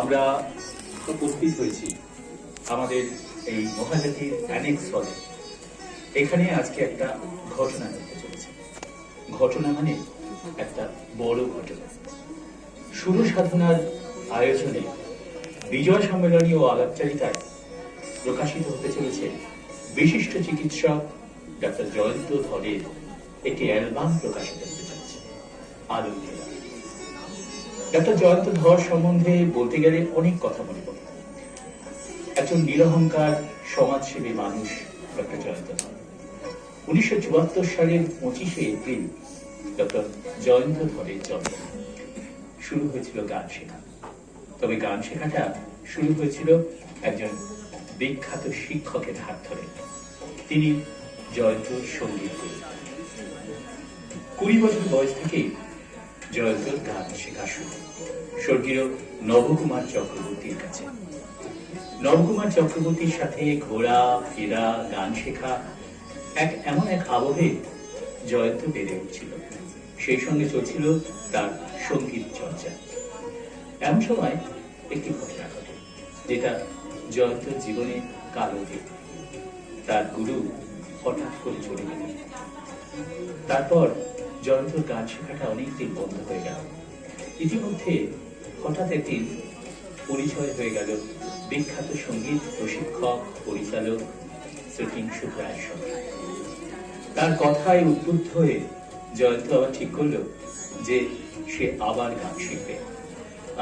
আমরা উপস্থিত হয়েছি আমাদের এই মহাজাতির অ্যানেক্স হলে। এখানে আজকে একটা ঘটনা ঘটতে চলেছে। ঘটনা মানে একটা বড় ঘটনা। শুরু সাধনার আয়োজনে বিজয় সম্মেলনী ও আলাপচারিতায় প্রকাশিত হতে চলেছে বিশিষ্ট চিকিৎসক ডক্টর জয়ন্ত ধরের একটি অ্যালবাম প্রকাশিত হতে চলেছে, আলোকেরা। ডক্টর জয়ন্ত ধর সম্বন্ধে বলতে গেলে অনেক কথা মনে পড়ে। একজন নিরহংকার সমাজসেবী মানুষ ডক্টর জয়ন্ত ধর। 1974 সালের 25শে এপ্রিল ডক্টর জয়ন্ত ধরের জন্ম। শুরু হয়েছিল গান শেখা। তবে গান শেখাটা শুরু হয়েছিল একজন বিখ্যাত শিক্ষকের হাত ধরে। তিনি জয়ন্ত সঙ্গীত গুরু। 20 বছর বয়স থেকেই জয়ন্তর গান শেখা শুরু স্বর্গীয় নবকুমার চক্রবর্তীর কাছে। নবকুমার চক্রবর্তীর সাথে ঘোরা ফেরা, গান শেখা এমন এক আবহে জয়ন্ত বেড়ে উঠছিল। সেই সঙ্গে চলছিল তার সঙ্গীত চর্চা। এমন সময় একটি ঘটনা ঘটে যেটা জয়ন্তর জীবনে কালো দিক। তার গুরু হঠাৎ করে চলে গেলেন। তারপর জয়ন্তর গান শেখাটা অনেকদিন বন্ধ হয়ে গেল। ইতিমধ্যে হঠাৎ একদিন পরিচয় হয়ে গেল বিখ্যাত সঙ্গীত প্রশিক্ষক পরিচালক শ্রীকিংশুক রায়ের সঙ্গে। তার কথায় উদ্বুদ্ধ হয়ে জয়ন্ত আবার ঠিক করলো যে সে আবার গান শিখবে।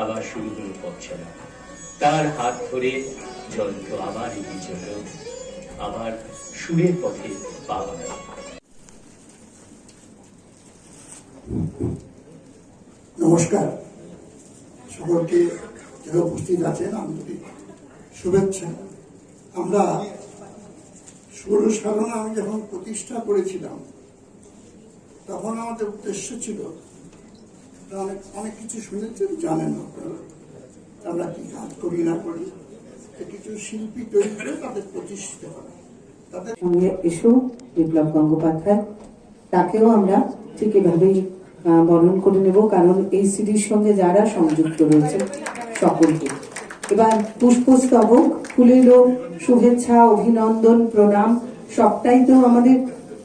আবার শুরু হলো পথ চলা। তার হাত ধরে জয়ন্ত আবার এগিয়ে চলল, আবার সুরের পথে পা বাড়াল। নমস্কার সকলকে, যারা উপস্থিত আছেন আন্তরিক শুভেচ্ছা। আমরা সুর সাধনা আমি যখন প্রতিষ্ঠা করেছিলাম তখন আমাদের উদ্দেশ্য ছিল, অনেক কিছু শুনেছেন, জানেন আপনারা আমরা কি কাজ করি না করি, কিছু শিল্পী তৈরি করে তাদের প্রতিষ্ঠিত করা। তাদের সঙ্গে এসো বিপ্লব গঙ্গোপাধ্যায়, তাকেও আমরা ঠিক এভাবেই বরণ করে নেব, কারণ এই সিডির সঙ্গে যারা সংযুক্ত রয়েছে সকলকে। এবার পুষ্পস্তবক, ফুলেরও শুভেচ্ছা, অভিনন্দন, প্রণাম সবটাই তো আমাদের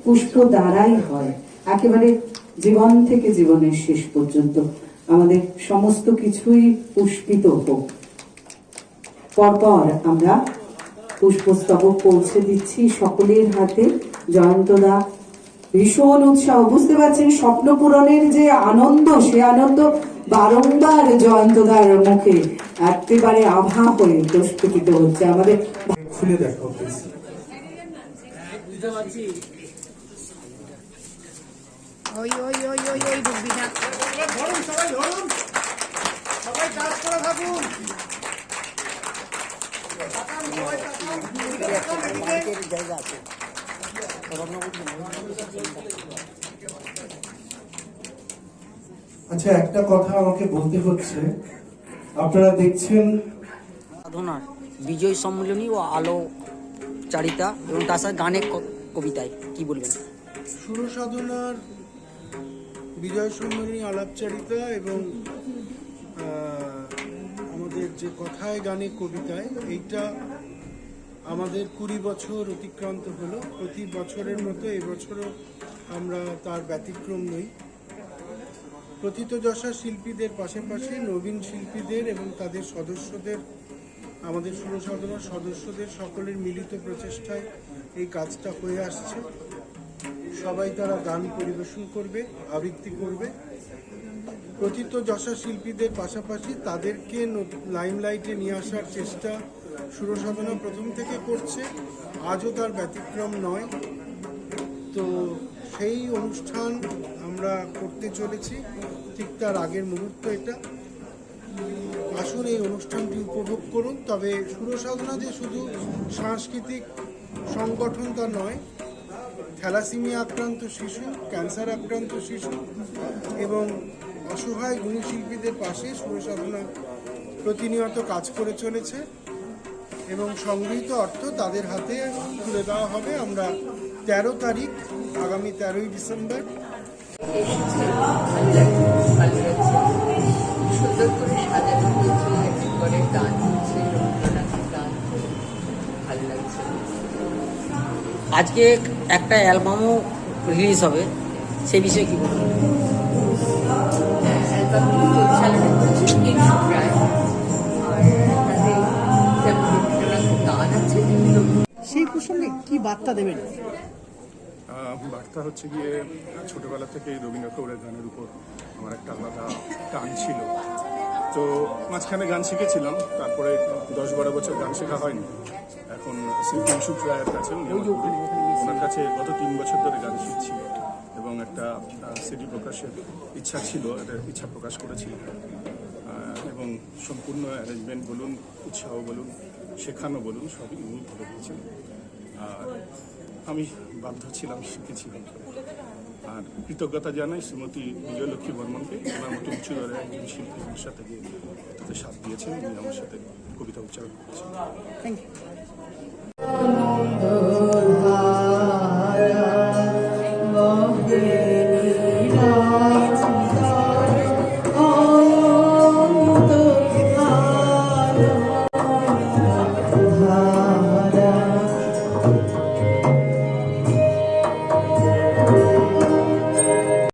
পুষ্প দ্বারাই হয়। একেবারে জীবন থেকে জীবনের শেষ পর্যন্ত আমাদের সমস্ত কিছুই পুষ্পিত হোক। পরপর আমরা পুষ্পস্তবক পৌঁছে দিচ্ছি সকলের হাতে। জয়ন্তদা ভীষণ উৎসাহ, বুঝতে পারছেন স্বপ্ন পূরণের যে আনন্দ, সে আনন্দ বারংবার জয়ন্তদার মুখে একেবারে আভা হয়ে প্রস্ফুটিত হচ্ছে। আমাদের খুলে দেখো ওই ওই ওই ওই ওই ডুববি না। ধরুন সবাই, ধরুন সবাই, কাজ করে থাকুন। জায়গা আছে। আচ্ছা, একটা কথা আমাকে বলতে হচ্ছে, আপনারা দেখছেন সাধনার বিজয় সম্মেলনী ও আলোচারিতা এবং তার সাথে গানের কবিতায় কি বলবেন? সুর সাধনার বিজয় সম্মেলনী আলাপচারিতা এবং আমাদের যে কথায় গানে কবিতায়, এইটা আমাদের 20 বছর অতিক্রান্ত হলো। প্রতি বছরের মতো এবছরও আমরা তার ব্যতিক্রম নই। প্রথিতযশা শিল্পীদের পাশাপাশি নবীন শিল্পীদের এবং তাদের সদস্যদের, আমাদের সুর সাধনার সদস্যদের সকলের মিলিত প্রচেষ্টায় এই কাজটা হয়ে আসছে। সবাই তারা গান পরিবেশন করবে, আবৃত্তি করবে। প্রথিতযশা শিল্পীদের পাশাপাশি তাদেরকে লাইমলাইটে নিয়ে আসার চেষ্টা সুর সাধনা প্রথম থেকে করছে, আজও তার ব্যতিক্রম নয়। তো সেই অনুষ্ঠান আমরা করতে চলেছি, ঠিক তার আগের মুহূর্ত এটা। আসুন এই অনুষ্ঠানটি উপভোগ করুন। তবে সুর সাধনা যে শুধু সাংস্কৃতিক সংগঠন তা নয়, থ্যালাসেমিয়া আক্রান্ত শিশু, ক্যান্সার আক্রান্ত শিশু এবং অসহায় গুণী শিল্পীদের পাশে সুর সাধনা প্রতিনিয়ত কাজ করে চলেছে এবং সংগৃহীত অর্থ তাদের হাতে তুলে দেওয়া হবে। আমরা 13 তারিখ, আগামী 13ই ডিসেম্বর সুন্দর করে সাজানো হয়েছে। শঙ্করের গান হচ্ছে, রবীন্দ্রনাথের গান, ভালো লাগছে। আজকে একটা অ্যালবামও রিলিজ হবে, সেই বিষয়ে কি বলবেন? অ্যালবামটি পরিচালনা করছে কেশব রায়, আর তাতে যেমন রবীন্দ্রনাথের গান আছে বিভিন্ন। সেই প্রসঙ্গে কি বার্তা দেবেন? বার্তা হচ্ছে গিয়ে ছোটবেলা থেকে রবীন্দ্রনাথ ঠাকুরের গানের উপর আমার একটা আলাদা টান ছিল। তো মাঝখানে গান শিখেছিলাম, তারপরে 10-12 বছর গান শেখা হয়নি। এখন শ্রী কেশব রায়ের কাছে, উনি আমার গুরু, ওনার কাছে গত 3 বছর ধরে গান শিখছি এবং একটা সিডি প্রকাশের ইচ্ছা ছিল, এটা ইচ্ছা প্রকাশ করেছিল এবং সম্পূর্ণ অ্যারেঞ্জমেন্ট বলুন, উৎসাহ বলুন, শেখানো বলুন, সবই উনি করে দিয়েছেন। আর আমি বাধ্য ছিলাম, শিখেছিলাম। আর কৃতজ্ঞতা জানাই শ্রীমতী বিজয়লক্ষ্মী বর্মনকে, ওনার মতো উঁচু দরে একজন শিল্পী আমার সাথে গিয়ে তাতে সাথ দিয়েছেন, উনি আমার সাথে কবিতা উচ্চারণ করেছেন। Thank you.